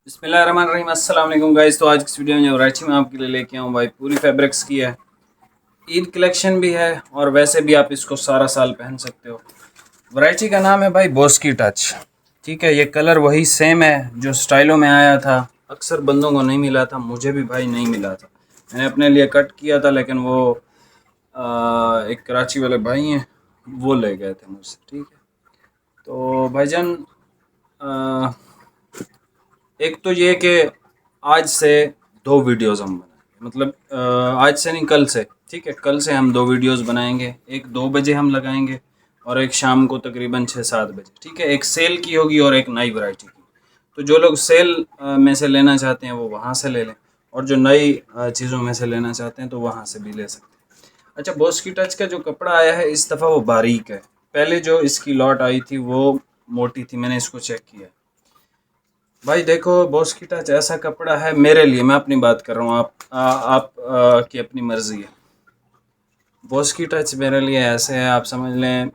बिस्मिल्लाहिर्रहमानिर्रहीम। अस्सलाम वालेकुम गाइस। तो आज की वीडियो में वैरायटी में आपके लिए लेके आऊँ भाई, पूरी फैब्रिक्स की है। ईद कलेक्शन भी है और वैसे भी आप इसको सारा साल पहन सकते हो। वैरायटी का नाम है भाई बॉस्की टच। ठीक है, ये कलर वही सेम है जो स्टाइलों में आया था। अक्सर बंदों को नहीं मिला था, मुझे भी भाई नहीं मिला था। मैंने अपने लिए कट किया था, लेकिन वो एक कराची वाले भाई हैं, वो ले गए थे मुझसे। ठीक है, तो भाईजान एक तो ये कि आज से दो वीडियोस हम बनाएंगे, मतलब आज से नहीं, कल से। ठीक है, कल से हम दो वीडियोस बनाएंगे। एक 2 बजे हम लगाएंगे और एक शाम को तकरीबन 6-7 बजे। ठीक है, एक सेल की होगी और एक नई वैरायटी की। तो जो लोग सेल में से लेना चाहते हैं वो वहाँ से ले लें, और जो नई चीज़ों में से लेना चाहते हैं तो वहाँ से भी ले सकते हैं। अच्छा, बॉस की टच का जो कपड़ा आया है इस दफ़ा वो बारीक है। पहले जो इसकी लॉट आई थी वो मोटी थी, मैंने इसको चेक किया भाई। देखो, बॉस की टच ऐसा कपड़ा है मेरे लिए, मैं अपनी बात कर रहा हूँ, आप की अपनी मर्जी है। बॉस की टच मेरे लिए ऐसे है, आप समझ लें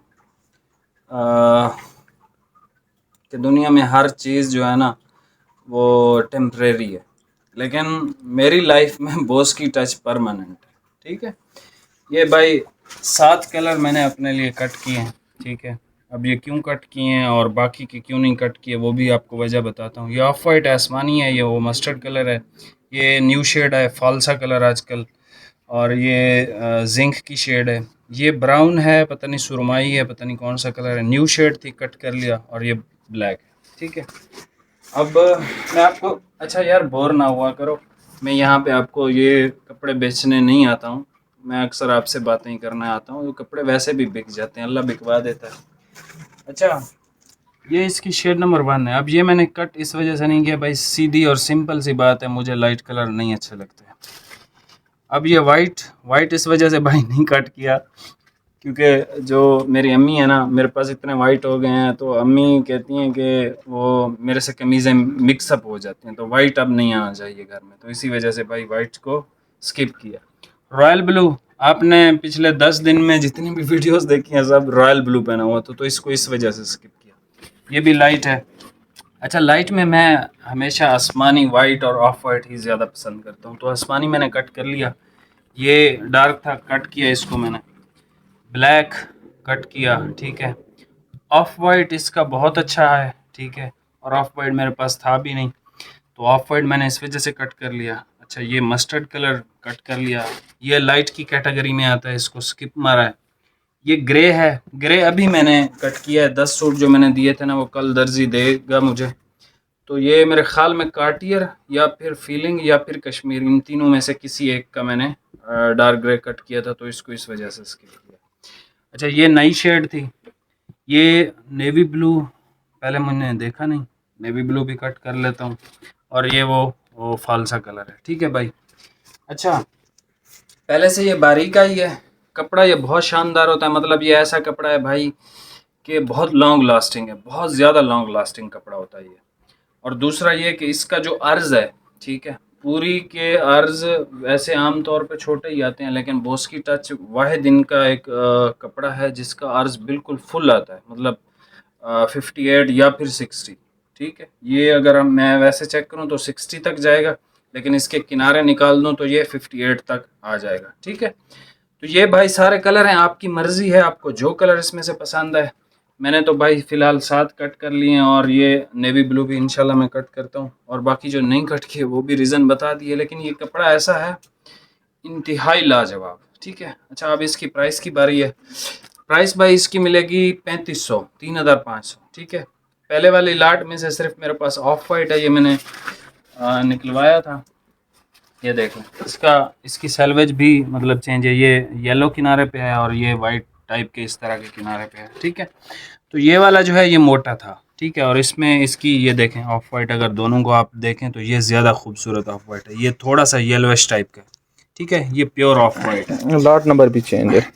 कि दुनिया में हर चीज़ जो है ना वो टेम्परेरी है, लेकिन मेरी लाइफ में बॉस की टच परमानेंट है। ठीक है, ये भाई 7 कलर मैंने अपने लिए कट किए हैं। ठीक है, अब ये क्यों कट किए हैं और बाकी के क्यों नहीं कट किए वो भी आपको वजह बताता हूँ। ये ऑफ वाइट आसमानी है, ये वो मस्टर्ड कलर है, ये न्यू शेड है, फालसा कलर आजकल, और ये जिंक की शेड है। ये ब्राउन है, पता नहीं सुरमाई है, पता नहीं कौन सा कलर है। न्यू शेड थी, कट कर लिया, और ये ब्लैक है। ठीक है, अब मैं आपको, अच्छा यार बोर ना हुआ करो, मैं यहाँ पे आपको ये कपड़े बेचने नहीं आता हूँ। मैं अक्सर आपसे बातें ही करने आता हूँ। ये कपड़े वैसे भी बिक जाते हैं, अल्लाह बिकवा देता है। अच्छा, ये इसकी शेड नंबर 1 है। अब ये मैंने कट इस वजह से नहीं किया भाई, सीधी और सिंपल सी बात है, मुझे लाइट कलर नहीं अच्छे लगते। अब ये वाइट वाइट इस वजह से भाई नहीं कट किया, क्योंकि जो मेरी अम्मी है ना, मेरे पास इतने वाइट हो गए हैं तो अम्मी कहती हैं कि वो मेरे से कमीज़ें मिक्सअप हो जाती हैं, तो वाइट अब नहीं आना चाहिए घर में, तो इसी वजह से भाई वाइट को स्किप किया। रॉयल ब्लू, आपने पिछले 10 दिन में जितनी भी वीडियोस देखी हैं सब रॉयल ब्लू पहना हुआ तो इसको इस वजह से स्किप किया। ये भी लाइट है। अच्छा, लाइट में मैं हमेशा आसमानी वाइट और ऑफ वाइट ही ज़्यादा पसंद करता हूँ, तो आसमानी मैंने कट कर लिया। ये डार्क था, कट किया इसको मैंने। ब्लैक कट किया। ठीक है, ऑफ वाइट इसका बहुत अच्छा है। ठीक है, और ऑफ वाइट मेरे पास था भी नहीं, तो ऑफ वाइट मैंने इस वजह से कट कर लिया। अच्छा, ये मस्टर्ड कलर कट कर लिया, ये लाइट की कैटेगरी में आता है, इसको स्किप मारा है। ये ग्रे है, ग्रे अभी मैंने कट किया है। 10 सूट जो मैंने दिए थे ना वो कल दर्जी देगा मुझे, तो ये मेरे ख्याल में कार्टियर या फिर फीलिंग या फिर कश्मीर, इन तीनों में से किसी एक का मैंने डार्क ग्रे कट किया था, तो इसको इस वजह से स्किप किया। अच्छा, ये नई शेड थी, ये नेवी ब्लू, पहले मैंने देखा नहीं, नेवी ब्लू भी कट कर लेता हूँ। और ये वो फालसा कलर है। ठीक है भाई। अच्छा, पहले से ये बारीक ही है कपड़ा, ये बहुत शानदार होता है, मतलब ये ऐसा कपड़ा है भाई कि बहुत लॉन्ग लास्टिंग है, बहुत ज़्यादा लॉन्ग लास्टिंग कपड़ा होता है ये। और दूसरा ये कि इसका जो अर्ज़ है, ठीक है, पूरी के अर्ज़ वैसे आम तौर पे छोटे ही आते हैं, लेकिन बॉस की टच वाहिद इनका एक कपड़ा है जिसका अर्ज़ बिल्कुल फुल आता है, मतलब 58 या फिर 60। ठीक है, ये अगर मैं वैसे चेक करूँ तो 60 तक जाएगा, लेकिन इसके किनारे निकाल दूँ तो ये 58 तक आ जाएगा। ठीक है, तो ये भाई सारे कलर हैं, आपकी मर्ज़ी है आपको जो कलर इसमें से पसंद है। मैंने तो भाई फ़िलहाल 7 कट कर लिए हैं, और ये नेवी ब्लू भी इंशाल्लाह मैं कट करता हूँ, और बाकी जो नहीं कट किए वो भी रीज़न बता दिए। लेकिन ये कपड़ा ऐसा है इंतहाई लाजवाब। ठीक है, अच्छा अब इसकी प्राइस की बारी है। प्राइस भाई इसकी मिलेगी 3500, 3500। ठीक है, पहले वाली लाट में से सिर्फ मेरे पास ऑफ वाइट है, ये मैंने निकलवाया था। ये देखें, इसका इसकी सैलवेज भी मतलब चेंज है, ये येलो किनारे पे है और ये वाइट टाइप के इस तरह के किनारे पे है। ठीक है, तो ये वाला जो है ये मोटा था। ठीक है, और इसमें इसकी ये देखें ऑफ वाइट, अगर दोनों को आप देखें तो ये ज़्यादा खूबसूरत ऑफ वाइट है, ये थोड़ा सा येलोइश टाइप का। ठीक है, ये प्योर ऑफ वाइट है। लॉट नंबर भी चेंज है।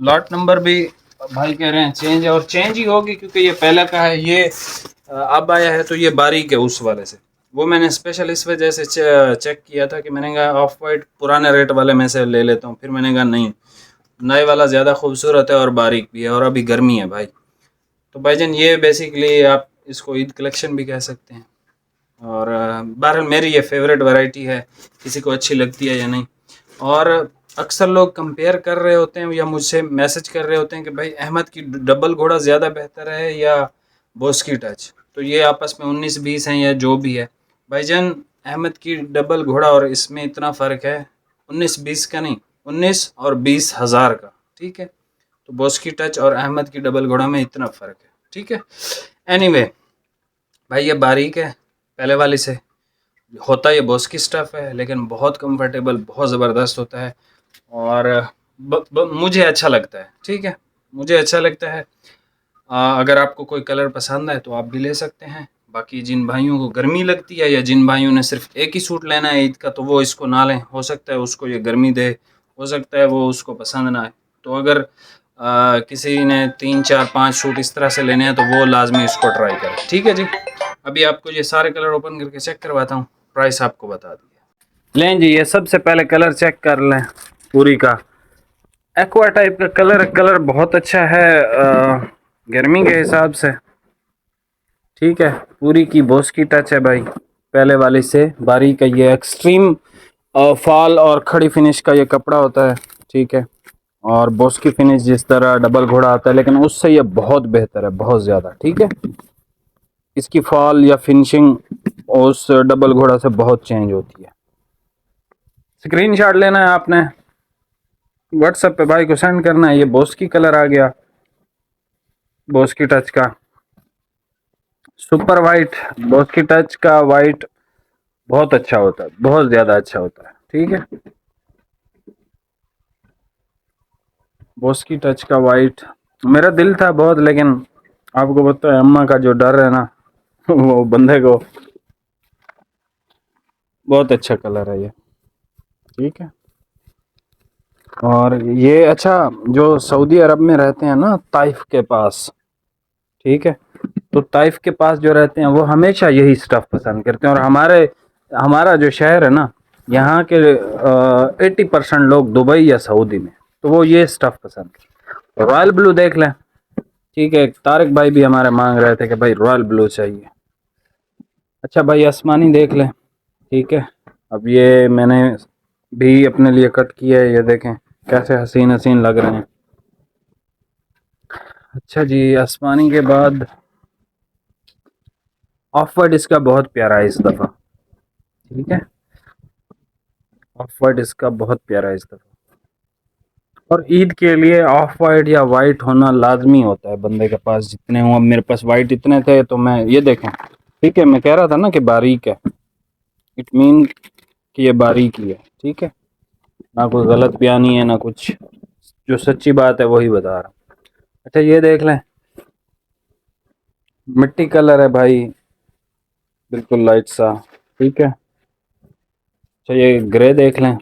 लॉट नंबर भी भाई कह रहे हैं चेंज है, और चेंज ही होगी क्योंकि ये पहले का है, ये अब आया है, तो ये बारीक है उस वाले से। वो मैंने स्पेशल इस वजह से चेक किया था कि मैंने कहा ऑफ वाइट पुराने रेट वाले में से ले लेता हूँ, फिर मैंने कहा नहीं, नए वाला ज़्यादा खूबसूरत है और बारीक भी है, और अभी गर्मी है भाई। तो भाईजान ये बेसिकली आप इसको ईद कलेक्शन भी कह सकते हैं। और बहरहाल मेरी ये फेवरेट वैरायटी है, किसी को अच्छी लगती है या नहीं। और अक्सर लोग कंपेयर कर रहे होते हैं या मुझसे मैसेज कर रहे होते हैं कि भाई अहमद की डबल घोड़ा ज़्यादा बेहतर है या बोस की टच। तो ये आपस में 19-20 हैं या जो भी है भाईजान, अहमद की डबल घोड़ा और इसमें इतना फ़र्क है, 19-20 का नहीं, 19 और 20,000 का। ठीक है, तो बॉस की टच और अहमद की डबल घोड़ा में इतना फ़र्क है। ठीक है, एनीवे भाई ये बारीक है पहले वाली से, होता ये बॉस की स्टफ़ है लेकिन बहुत कंफर्टेबल, बहुत ज़बरदस्त होता है और मुझे अच्छा लगता है। ठीक है, मुझे अच्छा लगता है। अगर आपको कोई कलर पसंद है तो आप भी ले सकते हैं। बाकी जिन भाइयों को गर्मी लगती है या जिन भाइयों ने सिर्फ एक ही सूट लेना है ईद का, तो वो इसको ना लें, हो सकता है उसको ये गर्मी दे, हो सकता है वो उसको पसंद ना आए। तो अगर किसी ने 3 4 5 सूट इस तरह से लेने हैं तो वो लाजमी इसको ट्राई करें। ठीक है जी, अभी आपको ये सारे कलर ओपन करके चेक करवाता हूँ, प्राइस आपको बता दिया। लें जी, ये सबसे पहले कलर चेक कर लें पूरी का। एक्वा टाइप का कलर, कलर बहुत अच्छा है गर्मी के हिसाब से। ठीक है, पूरी की बॉस की टच है भाई, पहले वाले से बारीक है। ये एक्सट्रीम फॉल और खड़ी फिनिश का ये कपड़ा होता है। ठीक है, और बॉस की फिनिश जिस तरह डबल घोड़ा आता है, लेकिन उससे ये बहुत बेहतर है, बहुत ज़्यादा। ठीक है, इसकी फॉल या फिनिशिंग उस डबल घोड़ा से बहुत चेंज होती है। स्क्रीनशॉट लेना है आपने, व्हाट्सएप पे भाई को सेंड करना है। ये बॉस की कलर आ गया, बॉस की टच का सुपर वाइट। बॉस की टच का वाइट बहुत अच्छा होता है, बहुत ज़्यादा अच्छा होता है। ठीक है, बॉस की टच का वाइट मेरा दिल था बहुत, लेकिन आपको पता है अम्मा का जो डर है ना वो बंदे को। बहुत अच्छा कलर है ये। ठीक है, और ये अच्छा, जो सऊदी अरब में रहते हैं ना ताइफ के पास, ठीक है, तो ताइफ के पास जो रहते हैं वो हमेशा यही स्टफ़ पसंद करते हैं। और हमारा जो शहर है ना, यहाँ के 80% लोग दुबई या सऊदी में, तो वो ये स्टफ़ पसंद करते हैं। रॉयल ब्लू देख लें। ठीक है, तारिक भाई भी हमारे मांग रहे थे कि भाई रॉयल ब्लू चाहिए। अच्छा भाई, आसमानी देख लें। ठीक है, अब ये मैंने भी अपने लिए कट किया है, ये देखें कैसे हसीन हसीन लग रहे हैं। अच्छा जी, आसमानी के बाद ऑफ वाइट इसका बहुत प्यारा है इस दफ़ा। ठीक है, ऑफ वाइट इसका बहुत प्यारा है इस दफ़ा। और ईद के लिए ऑफ वाइट या वाइट होना लाजमी होता है बंदे के पास, जितने हों। अब मेरे पास वाइट इतने थे तो मैं ये देखें। ठीक है, मैं कह रहा था ना कि बारीक है, इट मीन कि ये बारीक ही है। ठीक है, ना कोई गलत बयानी है ना कुछ, जो सच्ची बात है वही बता रहा हूँ। अच्छा ये देख लें, मिट्टी कलर है भाई, बिल्कुल लाइट सा। ठीक है, अच्छा ये ग्रे देख लें।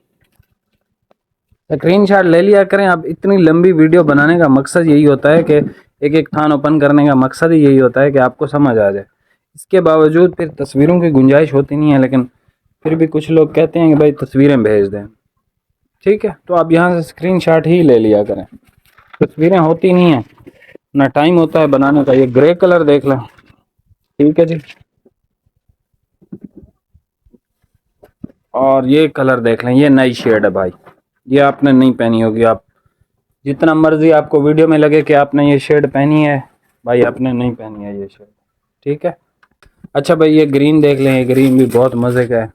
स्क्रीन शॉट ले लिया करें। अब इतनी लंबी वीडियो बनाने का मकसद यही होता है कि एक एक थान ओपन करने का मकसद ही यही होता है कि आपको समझ आ जाए। इसके बावजूद फिर तस्वीरों की गुंजाइश होती नहीं है, लेकिन फिर भी कुछ लोग कहते हैं कि भाई तस्वीरें भेज दें। ठीक है, तो आप यहाँ से स्क्रीन शॉट ही ले लिया करें, तस्वीरें होती नहीं हैं, ना टाइम होता है बनाने का। ये ग्रे कलर देख लें। ठीक है जी, और ये कलर देख लें, ये नई शेड है भाई, ये आपने नहीं पहनी होगी। आप जितना मर्जी आपको वीडियो में लगे कि आपने ये शेड पहनी है, भाई आपने नहीं पहनी है ये शेड। ठीक है, अच्छा भाई ये ग्रीन देख लें, ये ग्रीन भी बहुत मज़े का है।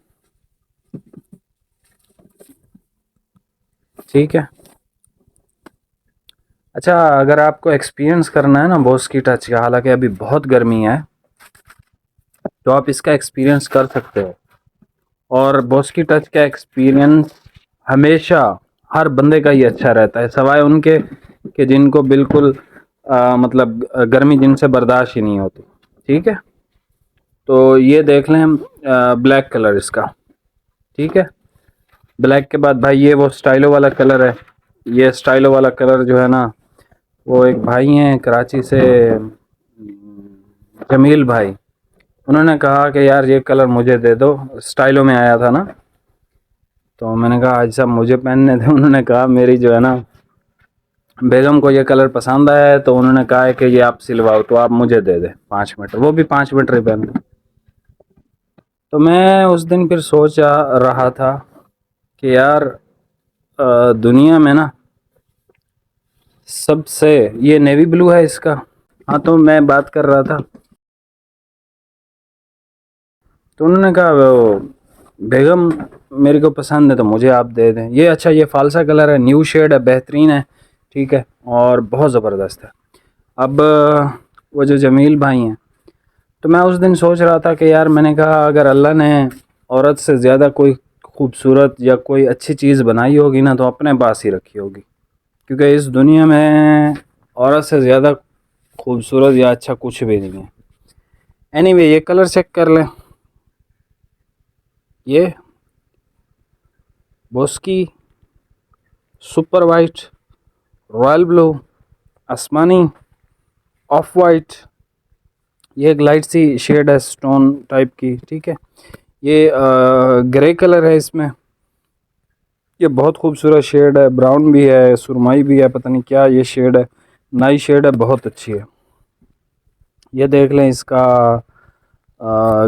ठीक है, अच्छा अगर आपको एक्सपीरियंस करना है ना बॉस की टच का, हालांकि अभी बहुत गर्मी है, तो आप इसका एक्सपीरियंस कर सकते हो। और बॉस की टच का एक्सपीरियंस हमेशा हर बंदे का ही अच्छा रहता है, सवाए उनके कि जिनको बिल्कुल मतलब गर्मी जिनसे बर्दाश्त ही नहीं होती। ठीक है, तो ये देख लें हम, ब्लैक कलर इसका। ठीक है, ब्लैक के बाद भाई ये वो स्टाइलो वाला कलर है। ये स्टाइलो वाला कलर जो है ना, वो एक भाई हैं कराची से, जमील भाई, उन्होंने कहा कि यार ये कलर मुझे दे दो, स्टाइलो में आया था ना, तो मैंने कहा आज साहब मुझे पहनने थे। उन्होंने कहा मेरी जो है ना बेगम को ये कलर पसंद आया है, तो उन्होंने कहा है कि ये आप सिलवाओ, तो आप मुझे दे दें 5 मीटर, वो भी 5 मीटर ही पहन। तो मैं उस दिन फिर सोच रहा था कि यार दुनिया में ना सबसे, ये नेवी ब्लू है इसका। हाँ, तो मैं बात कर रहा था तो उन्होंने कहा वो बेगम मेरे को पसंद है तो मुझे आप दे दें ये। अच्छा, ये फालसा कलर है, न्यू शेड है, बेहतरीन है, ठीक है, और बहुत ज़बरदस्त है। अब वो जो जमील भाई हैं, तो मैं उस दिन सोच रहा था कि यार, मैंने कहा अगर अल्लाह ने औरत से ज़्यादा कोई खूबसूरत या कोई अच्छी चीज़ बनाई होगी ना तो अपने पास ही रखी होगी, क्योंकि इस दुनिया में औरत से ज़्यादा खूबसूरत या अच्छा कुछ भी नहीं है। एनीवे, ये कलर चेक कर लें, ये Boski super white, royal blue, आसमानी, ऑफ वाइट, ये एक लाइट सी शेड है स्टोन टाइप की, ठीक है। ये ग्रे कलर है, इसमें ये बहुत खूबसूरत शेड है, ब्राउन भी है, सुरमई भी है, पता नहीं क्या ये शेड है, नई शेड है, बहुत अच्छी है। ये देख लें इसका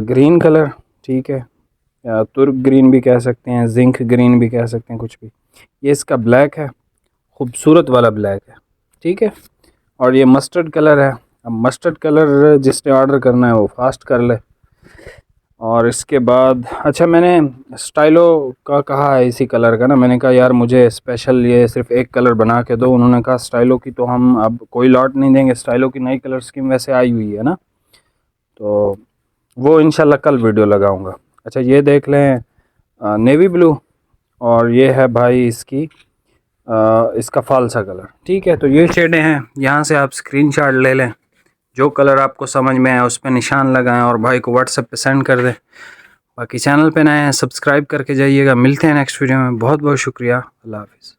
ग्रीन कलर, ठीक है, या तुर्क ग्रीन भी कह सकते हैं, जिंक ग्रीन भी कह सकते हैं, कुछ भी। ये इसका ब्लैक है, खूबसूरत वाला ब्लैक है, ठीक है। और ये मस्टर्ड कलर है। अब मस्टर्ड कलर जिसने ऑर्डर करना है वो फास्ट कर ले। और इसके बाद अच्छा, मैंने स्टाइलो का कहा है इसी कलर का ना, मैंने कहा यार मुझे स्पेशल ये सिर्फ एक कलर बना के दो। उन्होंने कहा स्टाइलो की तो हम अब कोई लॉट नहीं देंगे, स्टाइलो की नई कलर स्कीम वैसे आई हुई है ना, तो वो इंशाल्लाह कल वीडियो लगाऊंगा। अच्छा, ये देख लें नेवी ब्लू, और ये है भाई इसकी इसका फालसा कलर, ठीक है। तो ये शेडें हैं, यहाँ से आप स्क्रीनशॉट ले लें, जो कलर आपको समझ में आए उस पर निशान लगाएं और भाई को व्हाट्सएप पे सेंड कर दें। बाकी चैनल पे नए हैं, सब्सक्राइब करके जाइएगा। मिलते हैं नेक्स्ट वीडियो में। बहुत बहुत शुक्रिया। अल्लाह हाफ़िज़।